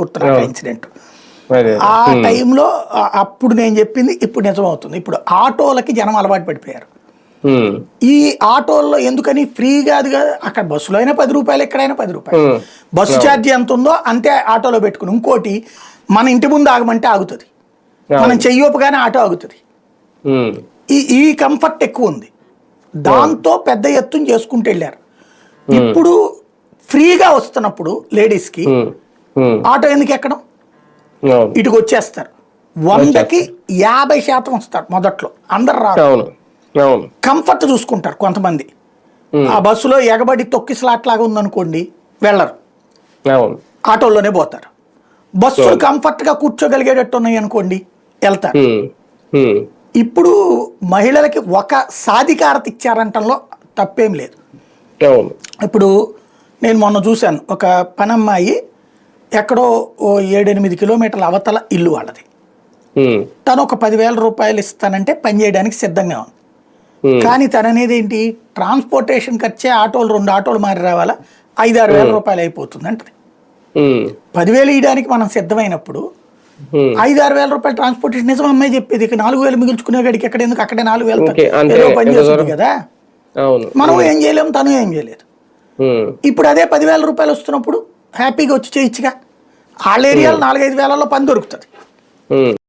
గుర్తు నాకు ఇన్సిడెంట్. ఆ టైంలో అప్పుడు నేను చెప్పింది ఇప్పుడు నిజమవుతుంది. ఇప్పుడు ఆటోలకి జనం అలవాటు పడిపోయారు. ఈ ఆటోల్లో ఎందుకని ఫ్రీ కాదు కదా, అక్కడ బస్సులో అయినా 10 రూపాయలు, ఎక్కడైనా 10 రూపాయలు. బస్సు ఛార్జీ ఎంత ఉందో అంతే ఆటోలో పెట్టుకుని. ఇంకోటి, మన ఇంటి ముందు ఆగమంటే ఆగుతుంది, మనం చెయ్యొప్పగానే ఆటో ఆగుతుంది. ఈ కంఫర్ట్ ఎక్కువ ఉంది, దాంతో పెద్ద ఎత్తున చేసుకుంటూ వెళ్ళారు. ఇప్పుడు ఫ్రీగా వస్తున్నప్పుడు లేడీస్కి ఆటో ఎందుకు ఎక్కడం, ఇటుకు వచ్చేస్తారు. 100కి 50% వస్తారు మొదట్లో, అందరు రాదు. కంఫర్ట్ చూసుకుంటారు కొంతమంది. ఆ బస్సులో ఎగబడి తొక్కిసలాట్లాగా ఉందనుకోండి వెళ్ళరు, ఆటోలోనే పోతారు. బస్సులు కంఫర్ట్ గా కూర్చోగలిగేటట్టు ఉన్నాయి అనుకోండి వెళ్తారు. ఇప్పుడు మహిళలకి ఒక సాధికారత ఇచ్చారంటంలో తప్పేం లేదు. ఇప్పుడు నేను మొన్న చూశాను, ఒక పనమ్మాయి ఎక్కడో 7-8 కిలోమీటర్ల అవతల ఇల్లు వాళ్ళది. తను ఒక 10,000 రూపాయలు ఇస్తానంటే పని చేయడానికి సిద్ధంగా ఉంది. కానీ తను అనేది ఏంటి, ట్రాన్స్పోర్టేషన్ ఖర్చే ఆటోలు 2 ఆటోలు మారి రావాలా, 5-6 వేల రూపాయలు అయిపోతుంది అంటది. 10,000 ఇవ్వడానికి మనం సిద్ధమైనప్పుడు 5-6 వేల రూపాయలు ట్రాన్స్పోర్టేషన్ నిజం అమ్మాయి చెప్పేది. 4,000 మిగుల్చుకునే గడికి ఎక్కడ ఎందుకు, అక్కడే 4,000 ఏదో పని చేస్తుంది కదా. మనం ఏం చేయలేము, తను ఏం చేయలేదు. ఇప్పుడు అదే 10,000 రూపాయలు వస్తున్నప్పుడు హ్యాపీగా వచ్చి చేయొచ్చుగా. వాళ్ళ ఏరియాలో 4-5 వేలలో పని దొరుకుతుంది.